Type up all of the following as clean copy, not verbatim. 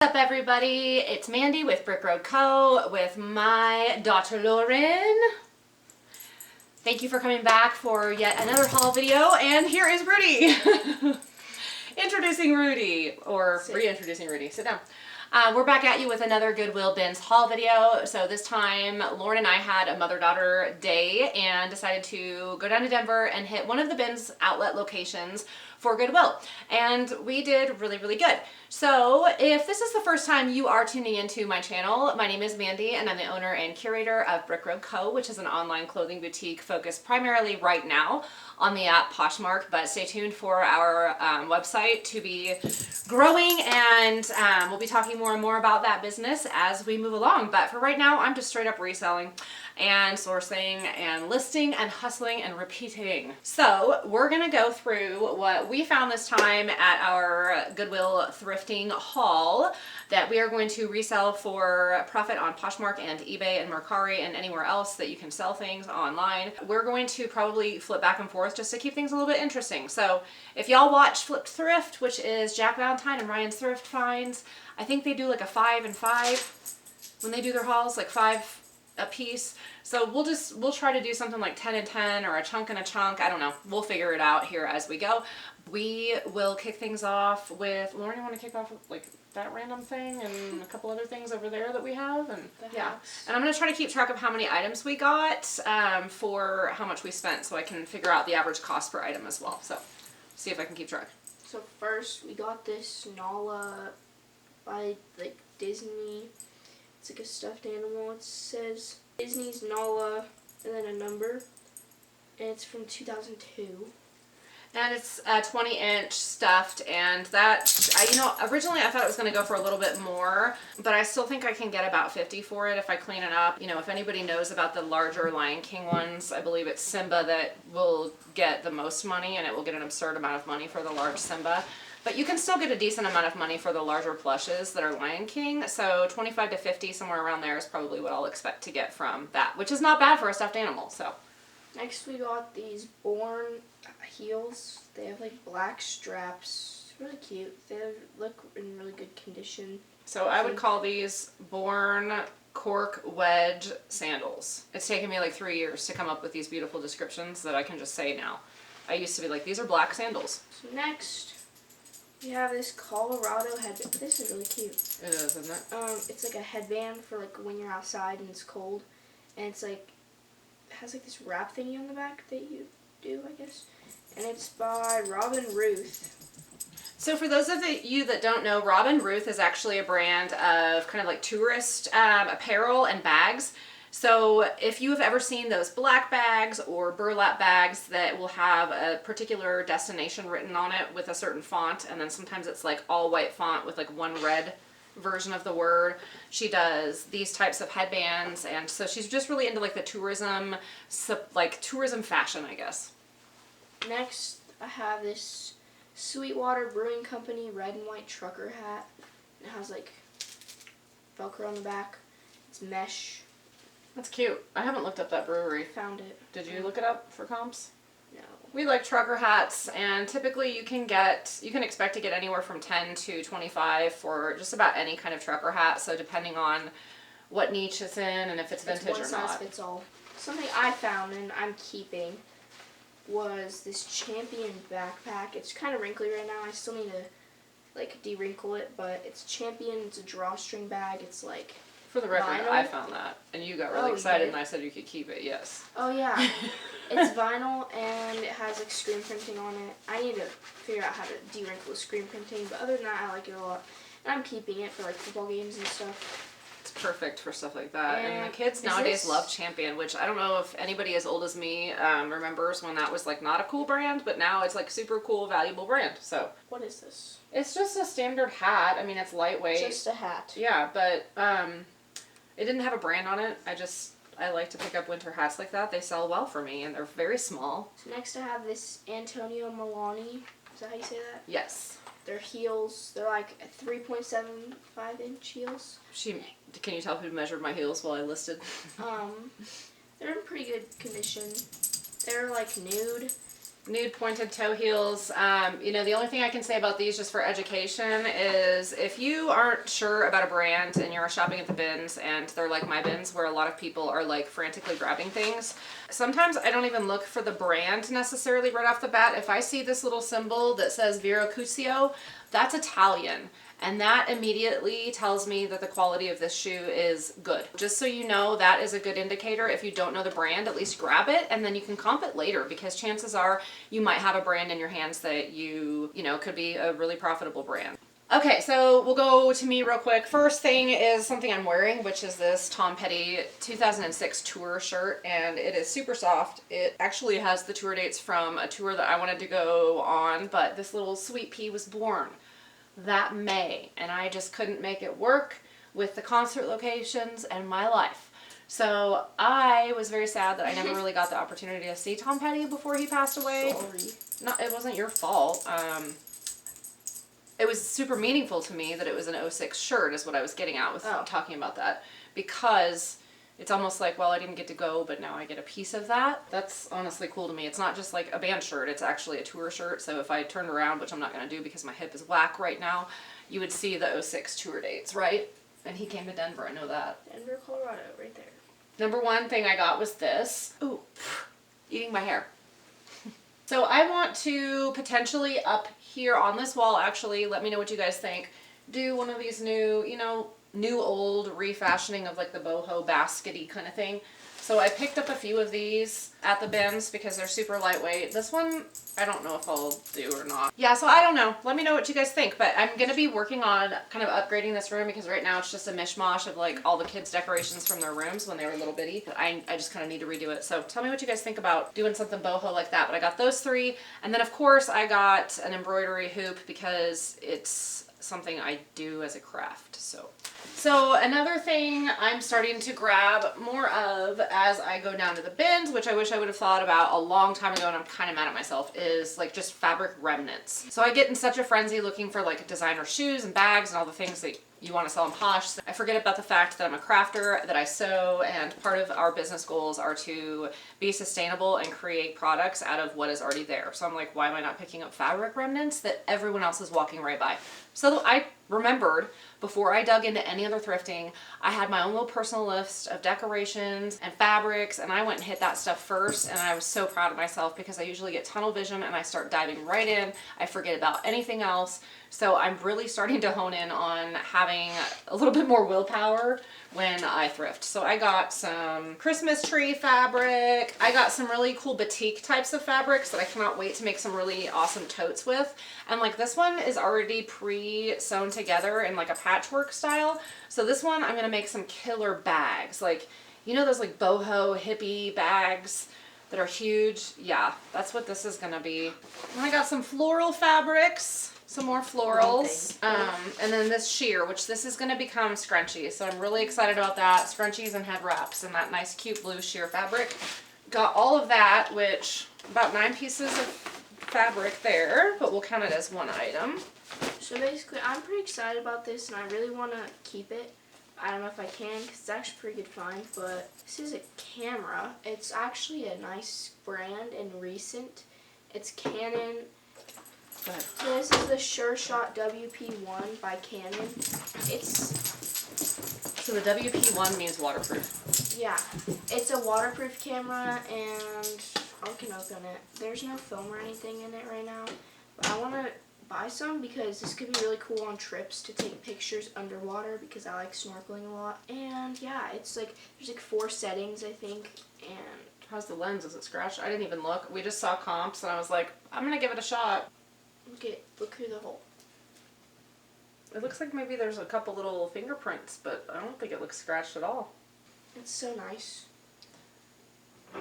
What's up, everybody? It's Mandy with Brick Road Co. with my daughter Lauren. Thank you for coming back for yet another haul video, and here is Rudy. Introducing Rudy, or reintroducing Rudy. Sit down. We're back at you with another Goodwill bins haul video. So this time, Lauren and I had a mother-daughter day and decided to go down to Denver and hit one of the bins outlet locations for Goodwill. And we did really, really good. So if this is the first time you are tuning into my channel, my name is Mandy and I'm the owner and curator of Brick Road Co., which is an online clothing boutique focused primarily right now on the app Poshmark, but stay tuned for our website to be growing, and we'll be talking more and more about that business as we move along. But for right now, I'm just straight up reselling and sourcing and listing and hustling and repeating. So we're gonna go through what we found this time at our Goodwill thrifting haul that we are going to resell for profit on Poshmark and eBay and Mercari and anywhere else that you can sell things online. We're going to probably flip back and forth just to keep things a little bit interesting. So if y'all watch Flipped Thrift, which is Jack Valentine and Ryan's Thrift Finds, I think they do like a 5 and 5 when they do their hauls, like 5 a piece. So we'll try to do something like 10 and 10 or a chunk and a chunk. I don't know. We'll figure it out here as we go. We will kick things off with, Lauren, you want to kick off with like that random thing and a couple other things over there that we have? And yeah. And I'm going to try to keep track of how many items we got for how much we spent so I can figure out the average cost per item as well. So see if I can keep track. So first we got this Nala by like Disney. It's like a stuffed animal. It says Disney's Nala and then a number. And it's from 2002. And it's 20-inch stuffed, and that, originally I thought it was going to go for a little bit more, but I still think I can get about 50 for it if I clean it up. You know, if anybody knows about the larger Lion King ones, I believe it's Simba that will get the most money, and it will get an absurd amount of money for the large Simba. But you can still get a decent amount of money for the larger plushes that are Lion King, so 25 to 50, somewhere around there is probably what I'll expect to get from that, which is not bad for a stuffed animal, so. Next we got these Born heels. They have like black straps. It's really cute. They look in really good condition. So I would call these Born cork wedge sandals. It's taken me like 3 years to come up with these beautiful descriptions that I can just say now. I used to be like, these are black sandals. So next we have this Colorado headband. This is really cute. It is, isn't it? It's like a headband for like when you're outside and it's cold, and it's like it has like this wrap thingy on the back that you do, I guess. And it's by Robin Ruth. So for those of you that don't know, Robin Ruth is actually a brand of kind of like tourist apparel and bags. So if you have ever seen those black bags or burlap bags that will have a particular destination written on it with a certain font, and then sometimes it's like all white font with like one red version of the word. She does these types of headbands, and so she's just really into like the tourism fashion, I guess. Next, I have this Sweetwater Brewing Company red and white trucker hat. It has like Velcro on the back. It's mesh. That's cute. I haven't looked up that brewery. Found it. Did you look it up for comps? No. We like trucker hats, and typically you can expect to get anywhere from 10 to 25 for just about any kind of trucker hat. So depending on what niche it's in and if it's vintage or not. One size fits all. Something I found and I'm keeping was this Champion backpack. It's kind of wrinkly right now. I still need to like de-wrinkle it, but it's Champion. It's a drawstring bag. It's like for the record, vinyl. I found that, and you got really excited, and I said you could keep it. Yes. Oh yeah, it's vinyl and it has like screen printing on it. I need to figure out how to de-wrinkle the screen printing, but other than that, I like it a lot. And I'm keeping it for like football games and stuff. It's perfect for stuff like that. And the kids nowadays love Champion, which I don't know if anybody as old as me remembers when that was like not a cool brand, but now it's like super cool, valuable brand. So what is this? It's just a standard hat. I mean, it's lightweight. Just a hat. Yeah, but it didn't have a brand on it. I like to pick up winter hats like that. They sell well for me, and they're very small. So next I have this Antonio Milani. Is that how you say that? Yes. Their heels, they're like 3.75-inch heels. Can you tell who measured my heels while I listed? They're in pretty good condition. They're like nude, nude pointed toe heels. You know, the only thing I can say about these just for education is if you aren't sure about a brand and you're shopping at the bins and they're like my bins where a lot of people are like frantically grabbing things, sometimes I don't even look for the brand necessarily right off the bat. If I see this little symbol that says Vero Cusio, that's Italian. And that immediately tells me that the quality of this shoe is good. Just so you know, that is a good indicator. If you don't know the brand, at least grab it and then you can comp it later, because chances are you might have a brand in your hands that you know, could be a really profitable brand. Okay, so we'll go to me real quick. First thing is something I'm wearing, which is this Tom Petty 2006 tour shirt, and it is super soft. It actually has the tour dates from a tour that I wanted to go on, but this little sweet pea was born that May, and I just couldn't make it work with the concert locations and my life. So I was very sad that I never really got the opportunity to see Tom Petty before he passed away. Sorry. No, it wasn't your fault. It was super meaningful to me that it was an '06 shirt is what I was getting at with talking about that, because it's almost like, well, I didn't get to go, but now I get a piece of that. That's honestly cool to me. It's not just like a band shirt, it's actually a tour shirt. So if I turned around, which I'm not going to do because my hip is whack right now, you would see the '06 tour dates, right? And he came to Denver, I know that. Denver, Colorado, right there. Number one thing I got was this. Ooh, eating my hair. So I want to potentially up here on this wall, actually, let me know what you guys think, do one of these new, you know, new old refashioning of like the boho baskety kind of thing. So I picked up a few of these at the bins because they're super lightweight. This one, I don't know if I'll do or not. Yeah, so I don't know. Let me know what you guys think. But I'm going to be working on kind of upgrading this room because right now it's just a mishmash of like all the kids' decorations from their rooms when they were little bitty. I just kind of need to redo it. So tell me what you guys think about doing something boho like that. But I got those three. And then of course I got an embroidery hoop because it's something I do as a craft. So another thing I'm starting to grab more of as I go down to the bins, which I wish I would have thought about a long time ago and I'm kind of mad at myself, is like just fabric remnants. So I get in such a frenzy looking for like designer shoes and bags and all the things that you want to sell in Posh. So I forget about the fact that I'm a crafter, that I sew, and part of our business goals are to be sustainable and create products out of what is already there. So I'm like, why am I not picking up fabric remnants that everyone else is walking right by? So I remembered before I dug into any other thrifting, I had my own little personal list of decorations and fabrics, and I went and hit that stuff first, and I was so proud of myself because I usually get tunnel vision and I start diving right in. I forget about anything else. So I'm really starting to hone in on having a little bit more willpower when I thrift. So I got some Christmas tree fabric. I got some really cool batik types of fabrics that I cannot wait to make some really awesome totes with. And like this one is already pre-sewn together in like a patchwork style. So this one I'm gonna make some killer bags. Like, you know those like boho hippie bags that are huge? Yeah, that's what this is gonna be. And I got some floral fabrics. Some more florals, and then this sheer, which this is going to become scrunchies, so I'm really excited about that. Scrunchies and head wraps and that nice cute blue sheer fabric. Got all of that, which about 9 pieces of fabric there, but we'll count it as one item. So basically, I'm pretty excited about this, and I really want to keep it. I don't know if I can, because it's actually pretty good find, but this is a camera. It's actually a nice brand and recent. It's Canon. So this is the Sure Shot WP1 by Canon. So the WP1 means waterproof. Yeah, it's a waterproof camera, and I can open it. There's no film or anything in it right now, but I want to buy some because this could be really cool on trips to take pictures underwater because I like snorkeling a lot. And yeah, it's like there's like 4 settings I think. And how's the lens? Is it scratched? I didn't even look. We just saw comps, and I was like, I'm gonna give it a shot. Look through the hole. It looks like maybe there's a couple little fingerprints, but I don't think it looks scratched at all. It's so nice.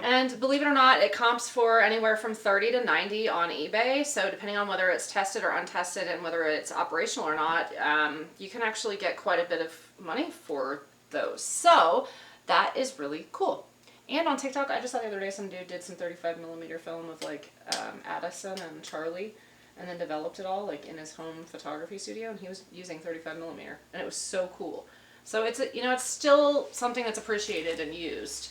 And believe it or not, it comps for anywhere from 30 to 90 on eBay. So depending on whether it's tested or untested and whether it's operational or not, you can actually get quite a bit of money for those. So that is really cool. And on TikTok, I just saw the other day some dude did some 35mm film of like Addison and Charlie, and then developed it all like in his home photography studio, and he was using 35mm, and it was so cool. So it's it's still something that's appreciated and used.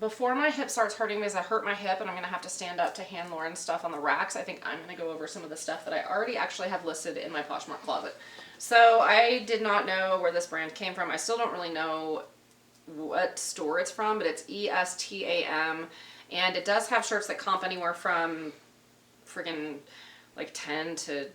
before my hip starts hurting because I hurt my hip and I'm going to have to stand up to hand Lauren stuff on the racks, I think I'm going to go over some of the stuff that I already actually have listed in my Poshmark Closet. So I did not know where this brand came from. I still don't really know what store it's from, but it's ESTAM, and it does have shirts that comp anywhere from friggin' like $10 to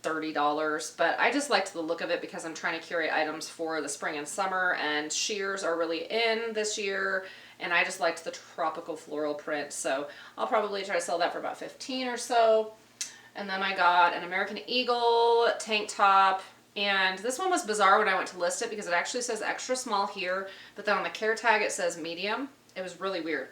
$30, but I just liked the look of it because I'm trying to curate items for the spring and summer, and sheers are really in this year, and I just liked the tropical floral print, so I'll probably try to sell that for about 15 or so. And then I got an American Eagle tank top, and this one was bizarre when I went to list it because it actually says extra small here, but then on the care tag it says medium. It was really weird.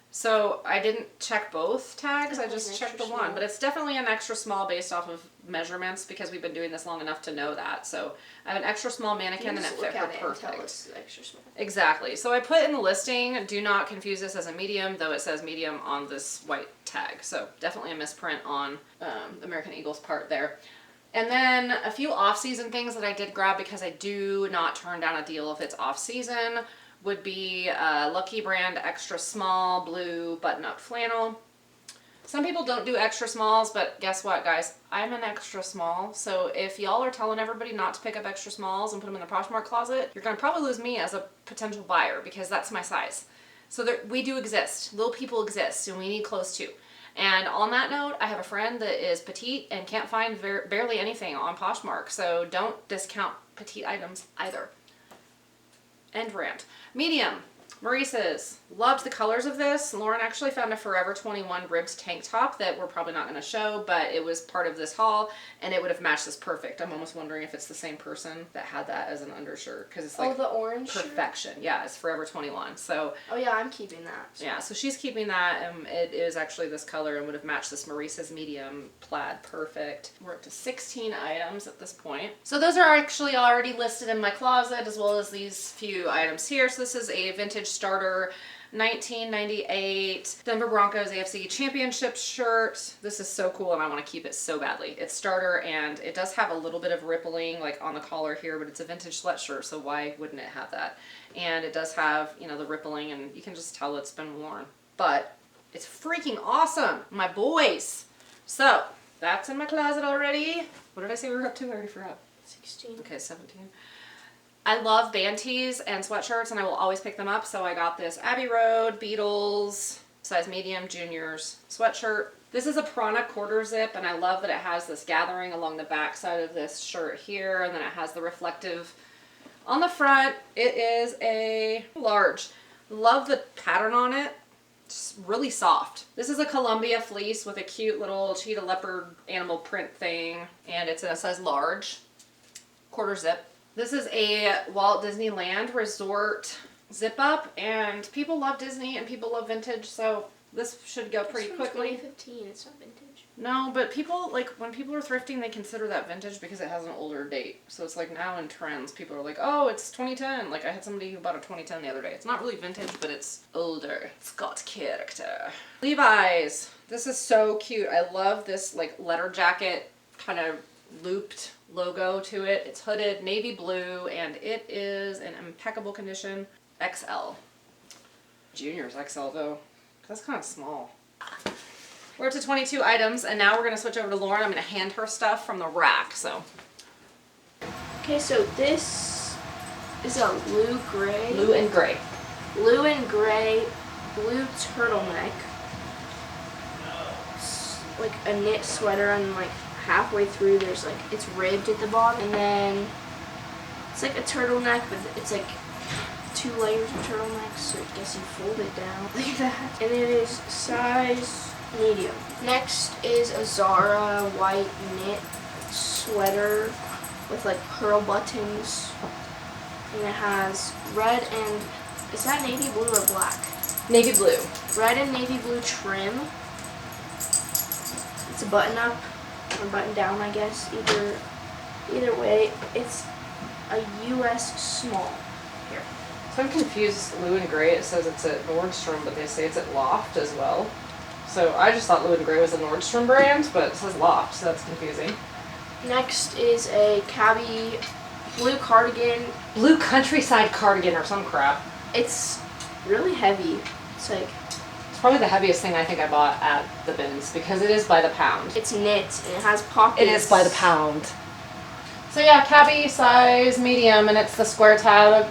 So I didn't check both tags, I just checked the one. But it's definitely an extra small based off of measurements because we've been doing this long enough to know that. So I have an extra small mannequin and it fit her perfect. It's extra small. Exactly. So I put in the listing, do not confuse this as a medium, though it says medium on this white tag. So definitely a misprint on American Eagle's part there. And then a few off-season things that I did grab because I do not turn down a deal if it's off-season would be Lucky Brand extra small blue button-up flannel. Some people don't do extra smalls, but guess what, guys? I'm an extra small, so if y'all are telling everybody not to pick up extra smalls and put them in the Poshmark Closet, you're gonna probably lose me as a potential buyer because that's my size. So we do exist. Little people exist, and we need clothes too. And on that note, I have a friend that is petite and can't find barely anything on Poshmark, so don't discount petite items either. End rant. Medium. Maurice's. Loved the colors of this. Lauren actually found a Forever 21 ribbed tank top that we're probably not going to show, but it was part of this haul, and it would have matched this perfect. I'm almost wondering if it's the same person that had that as an undershirt, because it's like the orange perfection. Shirt? Yeah, it's Forever 21. So. Oh yeah, I'm keeping that. So. Yeah, so she's keeping that, and it is actually this color and would have matched this Maurice's medium plaid perfect. We're up to 16 items at this point. So those are actually already listed in my closet, as well as these few items here. So this is a vintage starter 1998 Denver Broncos AFC Championship shirt. This is so cool and I want to keep it so badly. It's starter and it does have a little bit of rippling like on the collar here, but it's a vintage sweatshirt, so why wouldn't it have that? And it does have, you know, the rippling, and you can just tell it's been worn. But it's freaking awesome, my boys. So that's in my closet already. What did I say we were up to? I already forgot. 16. Okay, 17. I love band tees and sweatshirts, and I will always pick them up. So I got this Abbey Road, Beatles, size medium, juniors sweatshirt. This is a Prana quarter zip, and I love that it has this gathering along the back side of this shirt here, and then it has the reflective on the front. It is a large. Love the pattern on it. It's really soft. This is a Columbia fleece with a cute little cheetah leopard animal print thing, and it's in a size large, quarter zip. This is a Walt Disneyland Resort zip up, and people love Disney and people love vintage, so this should go pretty quickly. 2015, it's not vintage. No, but people, like, when people are thrifting, they consider that vintage because it has an older date. So it's like now in trends, people are like, oh, it's 2010. Like, I had somebody who bought a 2010 the other day. It's not really vintage, but it's older. It's got character. Levi's. This is so cute. I love this, like, letter jacket kind of looped logo to it. It's hooded, navy blue, and it is in impeccable condition. XL. Junior's XL though. That's kind of small. We're up to 22 items, and now we're going to switch over to Lauren. I'm going to hand her stuff from the rack. So. Okay, so this is a blue gray. Blue and gray. Blue and gray, blue turtleneck. It's like a knit sweater, and like halfway through there's like, it's ribbed at the bottom, and then it's like a turtleneck, but it's like 2 layers of turtlenecks, so I guess you fold it down like that. And it is size medium. Next is a Zara white knit sweater with like pearl buttons, and it has red and, is that navy blue or black? Navy blue. Red and navy blue trim. It's a button up or button down, I guess. Either way, it's a US small. Here. So I'm confused. Blue and gray, it says it's at Nordstrom, but they say it's at Loft as well. So I just thought Blue and gray was a Nordstrom brand, but it says Loft, so that's confusing. Next is a cabbie blue cardigan. Blue countryside cardigan or some crap. It's really heavy. It's like, It's probably the heaviest thing I think I bought at the bins because it is by the pound. it's knit and it has pockets. It is by the pound. So yeah, cabbie size medium, and it's the square tag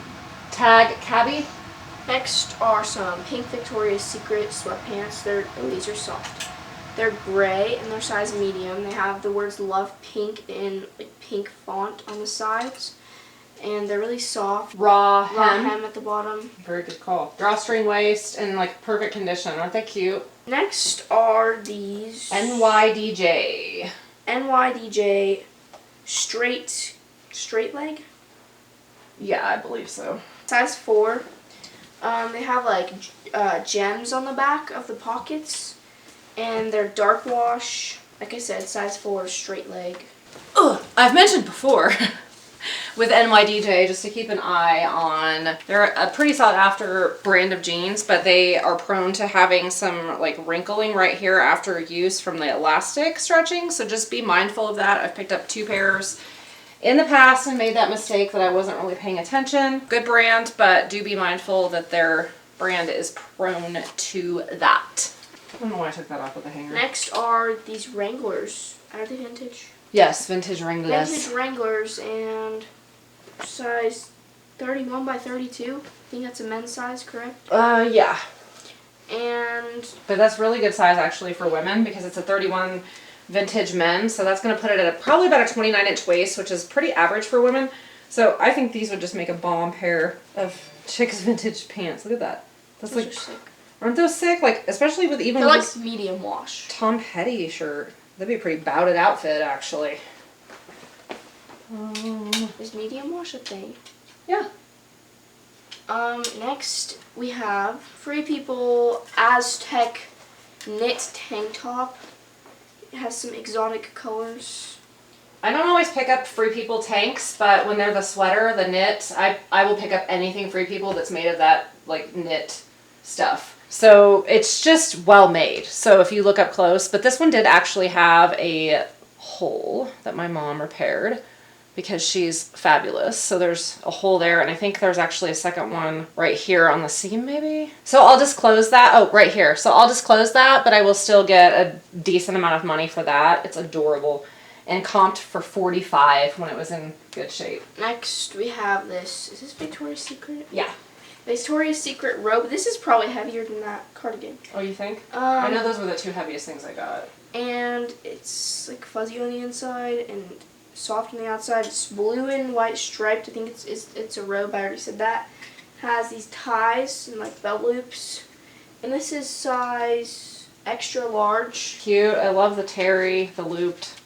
cabbie. Next are some pink Victoria's Secret sweatpants. These are soft. They're gray and they're size medium. They have the words "Love Pink" in like pink font on the sides, and they're really soft. Raw hem hem. at the bottom. Very good call. Drawstring waist and like perfect condition. Aren't they cute? Next are these NYDJ. NYDJ straight leg, Yeah, I believe so. size 4. They have like gems on the back of the pockets, and they're dark wash. Like I said, size 4, straight leg. Ugh, I've mentioned before with NYDJ just to keep an eye on. They're a pretty sought after brand of jeans, but they are prone to having some like wrinkling right here after use from the elastic stretching. So just be mindful of that. I've picked up 2 pairs in the past and made that mistake that I wasn't really paying attention. Good brand, but do be mindful that their brand is prone to that. I don't know why I took that off with the hanger. Next are these Wranglers. Are they vintage? Yes, vintage Wranglers. Vintage Wranglers, and size 31 by 32. I think that's a men's size, correct? Yeah. And But that's really good size actually for women because it's a 31 vintage men. So that's going to put it at probably about a 29-inch waist, which is pretty average for women. So I think these would just make a bomb pair of chicks vintage pants. Look at that. That's those like, are sick. aren't those sick? Like, especially with even They're like this medium wash. Tom Petty shirt. That'd be a pretty bouted outfit actually. Is medium wash a thing? Yeah. Next we have Free People Aztec knit tank top. It has some exotic colors. I don't always pick up Free People tanks, but when they're the sweater, the knit, I will pick up anything Free People that's made of that like knit stuff. So it's just well made. So if you look up close, but this one did actually have a hole that my mom repaired because she's fabulous. So there's a hole there, and I think there's actually a second one right here on the seam maybe. So I'll just close that. Oh, right here. So I'll just close that, but I will still get a decent amount of money for that. It's adorable. And comped for $45 when it was in good shape. Next we have this. Is this Victoria's Secret? Yeah. Victoria's Secret robe. This is probably heavier than that cardigan. Oh, you think? I know those were the 2 heaviest things I got. And it's like fuzzy on the inside and soft on the outside. It's blue and white striped. I think it's a robe. I already said that. Has these ties and like belt loops. And this is size extra large. Cute. I love the terry, the looped.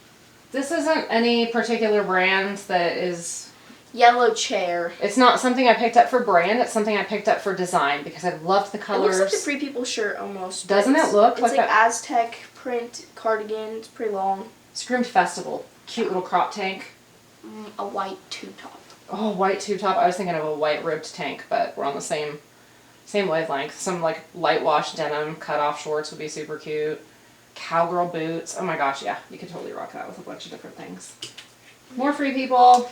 This isn't any particular brand that is... Yellow chair. It's not something I picked up for brand. It's something I picked up for design because I loved the colors. It looks like a Free People shirt almost. Doesn't it look it's like like a... Aztec print cardigan. It's pretty long. Scrimmed Festival. Cute little crop tank. A white tube top. Oh, white tube top. I was thinking of a white ribbed tank, but we're on the same wavelength. Some like light wash denim cut off shorts would be super cute. Cowgirl boots. Oh my gosh, yeah. You could totally rock that with a bunch of different things. More Free People.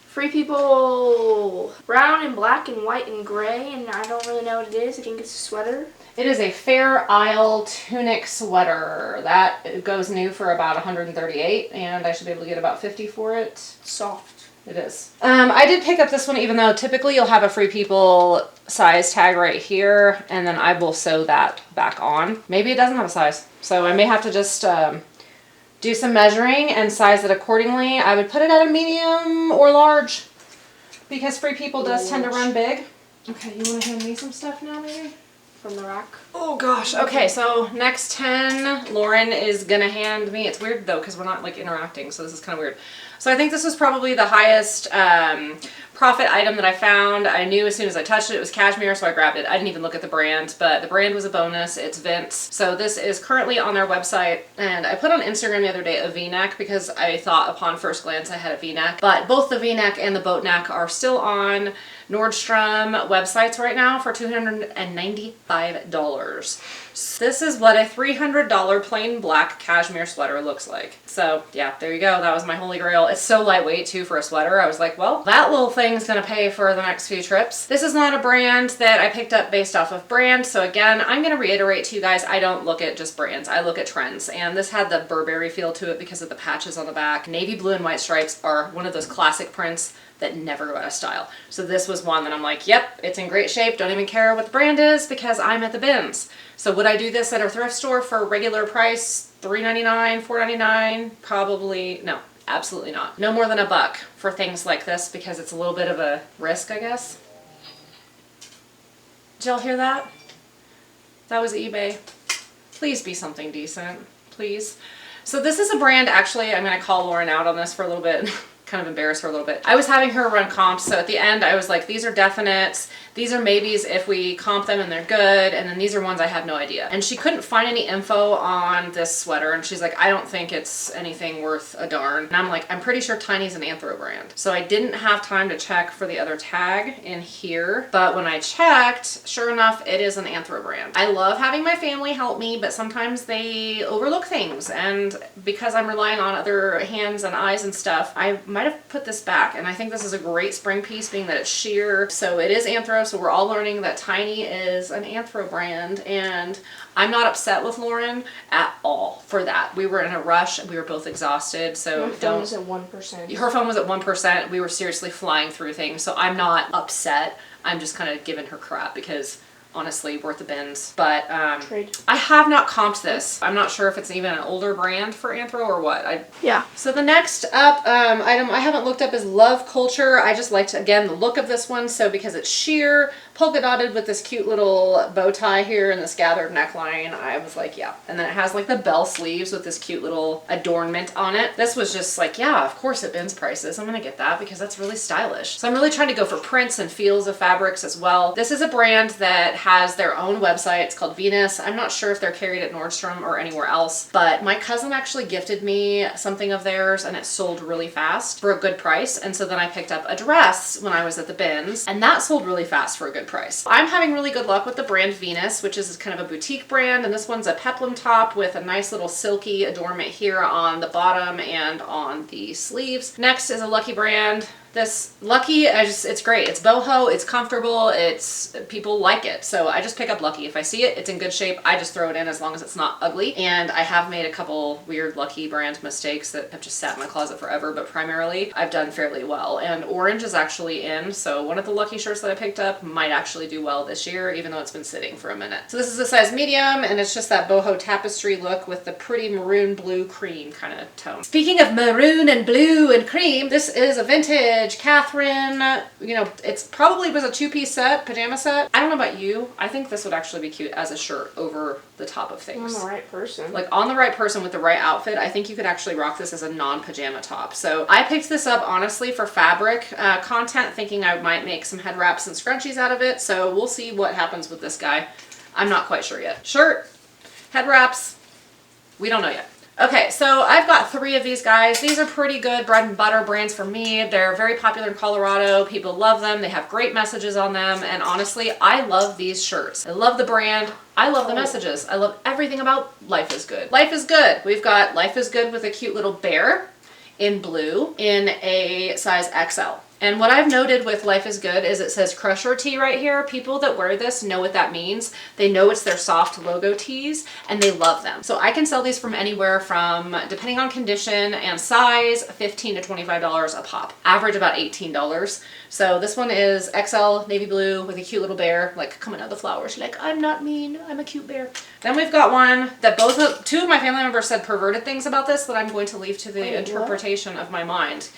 Free People. Brown and black and white and gray, and I don't really know what it is. I think it's a sweater. It is a Fair Isle tunic sweater. That goes new for about $138, and I should be able to get about $50 for it. Soft. It is. I did pick up this one, even though typically you'll have a Free People size tag right here, and then I will sew that back on. Maybe it doesn't have a size, so I may have to just do some measuring and size it accordingly. I would put it at a medium or large because Free People does tend to run big. Okay, you want to hand me some stuff now, maybe? From the rack. Oh gosh. Okay, so next 10, Lauren is gonna hand me. It's weird though because we're not like interacting, so this is kind of weird. So I think this was probably the highest profit item that I found. I knew as soon as I touched it, it was cashmere, so I grabbed it. I didn't even look at the brand, but the brand was a bonus. It's Vince. So this is currently on their website, and I put on Instagram the other day a V-neck because I thought upon first glance I had a V-neck, but both the V-neck and the boat neck are still on Nordstrom websites right now for $295. This is what a $300 plain black cashmere sweater looks like. So yeah, there you go. That was my holy grail. It's so lightweight too for a sweater. I was like, well, that little thing's gonna pay for the next few trips. This is not a brand that I picked up based off of brand. So again, I'm gonna reiterate to you guys, I don't look at just brands. I look at trends. And this had the Burberry feel to it because of the patches on the back. Navy blue and white stripes are one of those classic prints that never go out of style. So this was one that I'm like, yep, it's in great shape. Don't even care what the brand is because I'm at the bins. So would I do this at a thrift store for regular price, $3.99, $4.99? Probably no, absolutely not. No more than $1 for things like this because it's a little bit of a risk, I guess. Did y'all hear that? That was eBay. Please be something decent, please. So this is a brand, actually, I'm gonna call Lauren out on this for a little bit. Kind of embarrass her a little bit. I was having her run comps, so at the end I was like, these are definites, these are maybes if we comp them and they're good, and then these are ones I have no idea. And she couldn't find any info on this sweater, and she's like, I don't think it's anything worth a darn. And I'm like, I'm pretty sure Tiny's an Anthro brand. So I didn't have time to check for the other tag in here, but when I checked, sure enough, it is an Anthro brand. I love having my family help me, but sometimes they overlook things, and because I'm relying on other hands and eyes and stuff, I might have put this back, and I think this is a great spring piece being that it's sheer. So it is Anthro, so we're all learning that Tiny is an Anthro brand, and I'm not upset with Lauren at all for that. We were in a rush, we were both exhausted, so my phone was at 1%. Her phone was at 1%. We were seriously flying through things, so I'm not upset. I'm just kind of giving her crap because honestly, worth the bins. But Trade. I have not comped this. I'm not sure if it's even an older brand for Anthro or what. Yeah. So the next up item I haven't looked up is Love Culture. I just liked, again, the look of this one. So because it's sheer, polka dotted with this cute little bow tie here and this gathered neckline, I was like, yeah. And then it has like the bell sleeves with this cute little adornment on it. This was just like, yeah, of course at bins prices. I'm gonna get that because that's really stylish. So I'm really trying to go for prints and feels of fabrics as well. This is a brand that has their own website. It's called Venus. I'm not sure if they're carried at Nordstrom or anywhere else, but my cousin actually gifted me something of theirs and it sold really fast for a good price. And so then I picked up a dress when I was at the bins and that sold really fast for a good price. I'm having really good luck with the brand Venus, which is kind of a boutique brand. And this one's a peplum top with a nice little silky adornment here on the bottom and on the sleeves. Next is a Lucky brand. This Lucky, it's great. It's boho, it's comfortable, people like it. So I just pick up Lucky. If I see it, it's in good shape, I just throw it in as long as it's not ugly. And I have made a couple weird Lucky brand mistakes that have just sat in my closet forever, but primarily I've done fairly well. And orange is actually in, so one of the Lucky shirts that I picked up might actually do well this year, even though it's been sitting for a minute. So this is a size medium, and it's just that boho tapestry look with the pretty maroon blue cream kind of tone. Speaking of maroon and blue and cream, this is a vintage Catherine, you know, it's probably was a two-piece set, pajama set. I don't know about you. I think this would actually be cute as a shirt over the top of things. On the right person. Like on the right person with the right outfit, I think you could actually rock this as a non-pajama top. So I picked this up honestly for fabric content, thinking I might make some head wraps and scrunchies out of it. So we'll see what happens with this guy. I'm not quite sure yet. Shirt, head wraps, we don't know yet. Okay, so I've got 3 of these guys. These are pretty good bread and butter brands for me. They're very popular in Colorado. People love them. They have great messages on them. And honestly, I love these shirts. I love the brand. I love the messages. I love everything about Life is Good. Life is Good. We've got Life is Good with a cute little bear in blue in a size XL. And what I've noted with Life is Good is it says Crusher Tee right here. People that wear this know what that means. They know it's their soft logo tees and they love them. So I can sell these from anywhere from, depending on condition and size, $15 to $25 a pop. Average about $18. So this one is XL navy blue with a cute little bear, like coming out of the flowers. Like, I'm not mean, I'm a cute bear. Then we've got one that two of my family members said perverted things about this that I'm going to leave to the interpretation of my mind.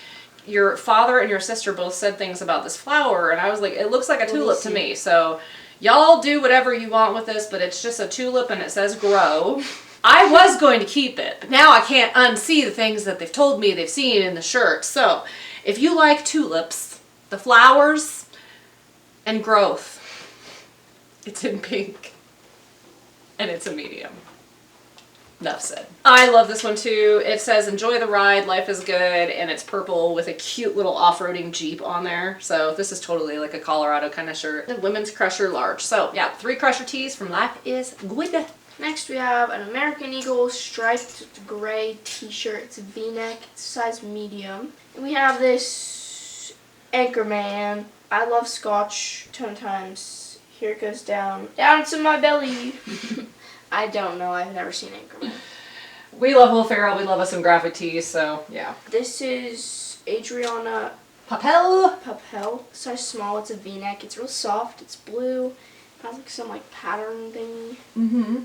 Your father and your sister both said things about this flower, and I was like, it looks like a tulip to me. So y'all do whatever you want with this, but it's just a tulip and it says grow. I was going to keep it, but now I can't unsee the things that they've told me they've seen in the shirt. So if you like tulips, the flowers, and growth, it's in pink, and it's a medium. Enough said. I love this one too. It says, enjoy the ride, life is good, and it's purple with a cute little off-roading Jeep on there. So this is totally like a Colorado kind of shirt. The women's Crusher large. So yeah, 3 Crusher tees from Life is Good. Next we have an American Eagle striped gray t-shirt. It's a v-neck, it's size medium. And we have this Anchorman. I love Scotch. 10 times. Here it goes down to my belly. I don't know, I've never seen Anchorman. We love Will Ferrell, we love us some graphic tees, so yeah. This is Adriana Papel. Size small, it's a v-neck, it's real soft, it's blue. It has like some like pattern thingy. Mm-hmm.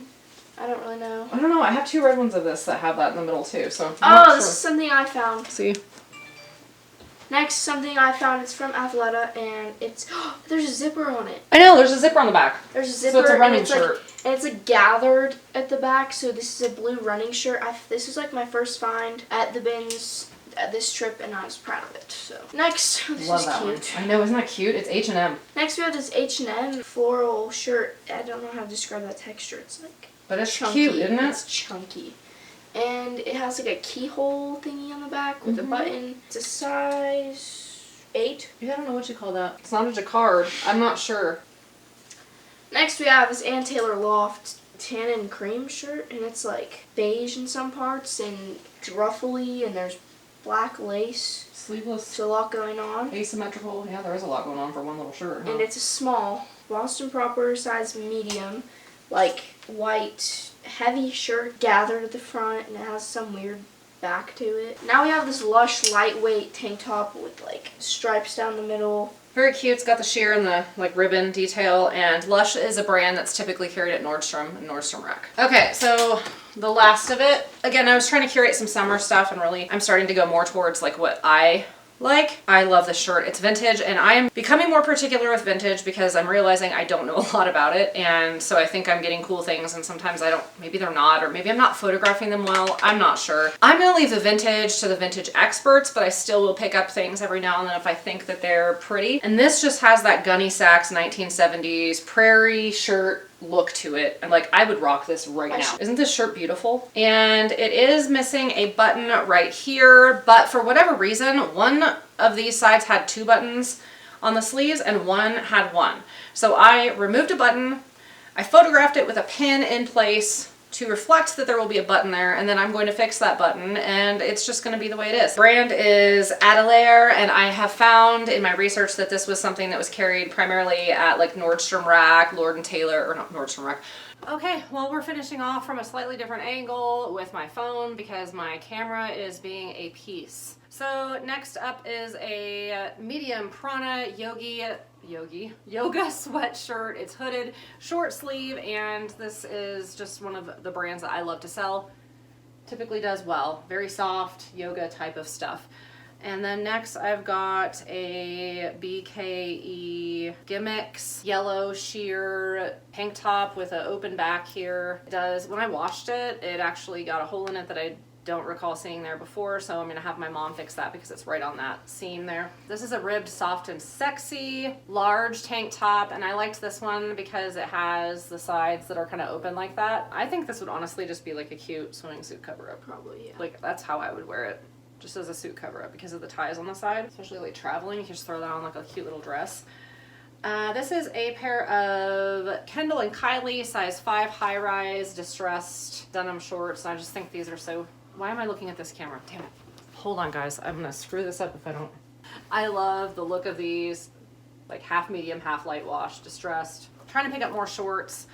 I don't really know. I don't know, I have 2 red ones of this that have that in the middle too, so. Oh, this is something I found. See? Next, something I found, it's from Athleta, and it's, there's a zipper on it. I know, there's a zipper on the back. There's a zipper, so it's a running and shirt. and it's like gathered at the back, so this is a blue running shirt. This was like my first find at the bins at this trip, and I was proud of it. So next, this Love is that cute. one. I know, isn't that cute? It's H&M. Next, we have this H&M floral shirt. I don't know how to describe that texture. It's like But it's chunky. cute, isn't it? It's chunky. And it has like a keyhole thingy on the back with a button. It's a size 8. Yeah, I don't know what you call that. It's not a jacquard. I'm not sure. Next we have this Ann Taylor Loft tan and cream shirt, and it's like beige in some parts and ruffly, and there's black lace. Sleeveless. There's a lot going on. Asymmetrical. Yeah, there is a lot going on for one little shirt. Huh? And it's a small, Boston Proper, size medium, like white, heavy shirt gathered at the front, and it has some weird back to it. Now we have this Lush lightweight tank top with like stripes down the middle. Very cute. It's got the sheer and the like ribbon detail, and Lush is a brand that's typically carried at Nordstrom and Nordstrom Rack. Okay, so the last of it. Again, I was trying to curate some summer stuff, and really I'm starting to go more towards like what I like. I love this shirt. It's vintage, and I am becoming more particular with vintage because I'm realizing I don't know a lot about it, and so I think I'm getting cool things, and sometimes I don't, maybe they're not, or maybe I'm not photographing them well. I'm not sure. I'm gonna leave the vintage to the vintage experts, but I still will pick up things every now and then if I think that they're pretty. And this just has that Gunny Sacks 1970s prairie shirt look to it, and like I would rock this right now. Isn't this shirt beautiful? And it is missing a button right here, but for whatever reason, one of these sides had 2 buttons on the sleeves and one had 1. So I removed a button, I photographed it with a pin in place to reflect that there will be a button there, and then I'm going to fix that button, and it's just going to be the way it is. The brand is Adelaire, and I have found in my research that this was something that was carried primarily at like Nordstrom Rack, Lord & Taylor, or not Nordstrom Rack. Okay, well, we're finishing off from a slightly different angle with my phone because my camera is being a piece. So next up is a medium Prana yoga sweatshirt. It's hooded, short sleeve, and this is just one of the brands that I love to sell. Typically does well. Very soft yoga type of stuff. And then next I've got a BKE Gimmicks yellow sheer tank top with an open back here. It does, when I washed it, it actually got a hole in it that I don't recall seeing there before, so I'm gonna have my mom fix that because it's right on that seam there. This is a ribbed, soft and sexy large tank top, and I liked this one because it has the sides that are kind of open like that. I think this would honestly just be like a cute swimming suit cover-up. Probably, yeah. Like, that's how I would wear it, just as a suit cover-up because of the ties on the side. Especially like traveling, you can just throw that on like a cute little dress. This is a pair of Kendall and Kaylee size 5 high-rise distressed denim shorts. I just think these are so... Why am I looking at this camera? Damn it. Hold on, guys. I'm gonna screw this up if I don't. I love the look of these, like half medium, half light wash, distressed. I'm trying to pick up more shorts.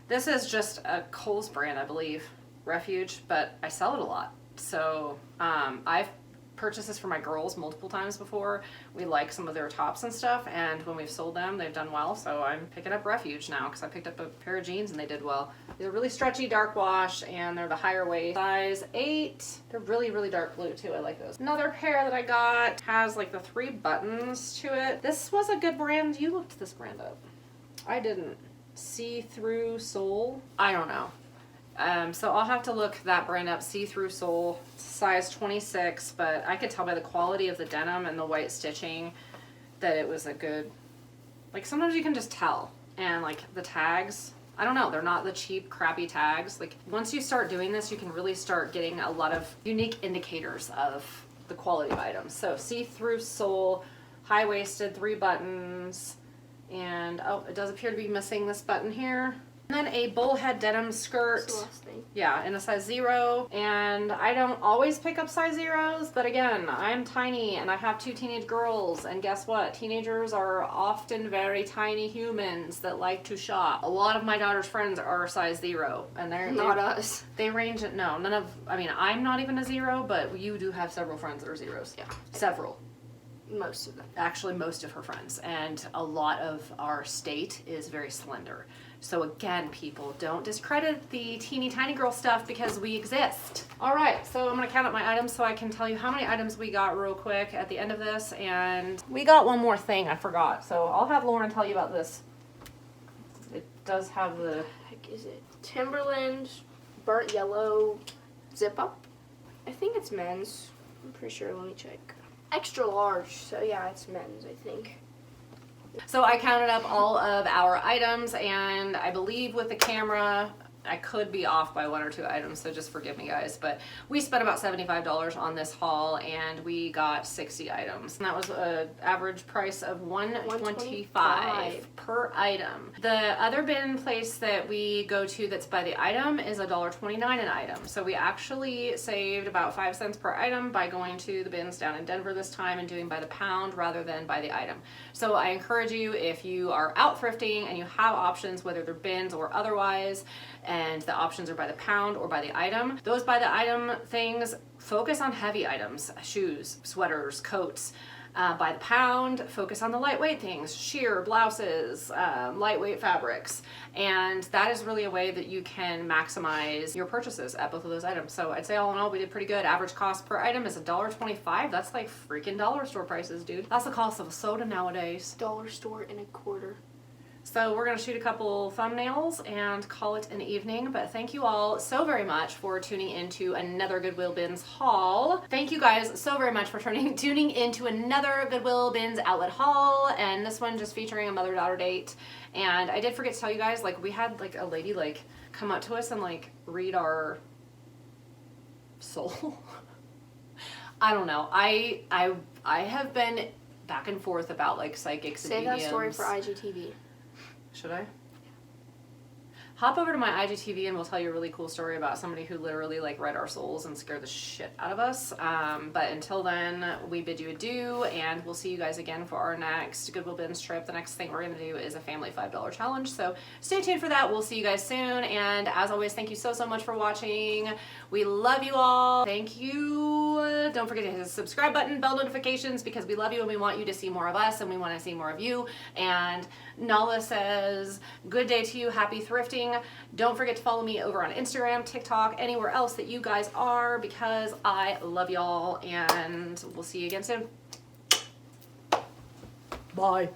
This is just a Kohl's brand, I believe, Refuge, but I sell it a lot. So I've purchased this for my girls multiple times before. We like some of their tops and stuff, and when we've sold them, they've done well. So I'm picking up Refuge now because I picked up a pair of jeans and they did well. They're really stretchy, dark wash, and they're the higher weight, size 8. They're really, really dark blue too. I like those. Another pair that I got has like the 3 buttons to it. This was a good brand. You looked this brand up. I didn't. See-Through Soul. I don't know. So I'll have to look that brand up, See-Through Soul, size 26, but I could tell by the quality of the denim and the white stitching that it was a good, like sometimes you can just tell, and like the tags, I don't know, they're not the cheap, crappy tags. Like once you start doing this, you can really start getting a lot of unique indicators of the quality of items. So see-through sole, high-waisted, 3 buttons, and oh, it does appear to be missing this button here. And then a bullhead denim skirt. That's the last thing. Yeah, in a size 0. And I don't always pick up size 0s, but again, I'm tiny and I have 2 teenage girls. And guess what? Teenagers are often very tiny humans that like to shop. A lot of my daughter's friends are size 0, and they're Not us. They range at no, none of. I mean, I'm not even a 0, but you do have several friends that are 0s. Yeah. Several. Most of them. Actually, most of her friends, and a lot of our state is very slender. So again, people, don't discredit the teeny tiny girl stuff because we exist. All right, so I'm gonna count up my items so I can tell you how many items we got real quick at the end of this. And we got one more thing I forgot. So I'll have Lauren tell you about this. It does have the... What the heck is it? Timberland burnt yellow zip up. I think it's men's. I'm pretty sure. Let me check. Extra large. So yeah, it's men's, I think. So I counted up all of our items, and I believe with the camera, I could be off by 1 or 2 items, so just forgive me, guys. But we spent about $75 on this haul, and we got 60 items. And that was an average price of $125 per item. The other bin place that we go to that's by the item is $1.29 an item. So we actually saved about 5 cents per item by going to the bins down in Denver this time and doing by the pound rather than by the item. So I encourage you, if you are out thrifting and you have options, whether they're bins or otherwise, and the options are by the pound or by the item, those by the item things, focus on heavy items, shoes, sweaters, coats. By the pound, focus on the lightweight things, sheer, blouses, lightweight fabrics. And that is really a way that you can maximize your purchases at both of those items. So I'd say all in all, we did pretty good. Average cost per item is $1.25. That's like freaking dollar store prices, dude. That's the cost of a soda nowadays. Dollar store and a quarter. So we're going to shoot a couple thumbnails and call it an evening. But thank you all so very much for tuning into another Goodwill Bins haul. Thank you guys so very much for tuning into another Goodwill Bins outlet haul. And this one just featuring a mother-daughter date. And I did forget to tell you guys, like, we had like a lady like come up to us and like read our soul. I don't know. I have been back and forth about like psychics and mediums. Save that story for IGTV. Should I? Hop over to my IGTV and we'll tell you a really cool story about somebody who literally like read our souls and scared the shit out of us. But until then, we bid you adieu, and we'll see you guys again for our next Goodwill Bins trip. The next thing we're going to do is a family $5 challenge. So stay tuned for that. We'll see you guys soon. And as always, thank you so much for watching. We love you all. Thank you. Don't forget to hit the subscribe button, bell notifications, because we love you and we want you to see more of us and we want to see more of you. And Nala says, good day to you. Happy thrifting. Don't forget to follow me over on Instagram, TikTok, anywhere else that you guys are, because I love y'all, and we'll see you again soon. Bye.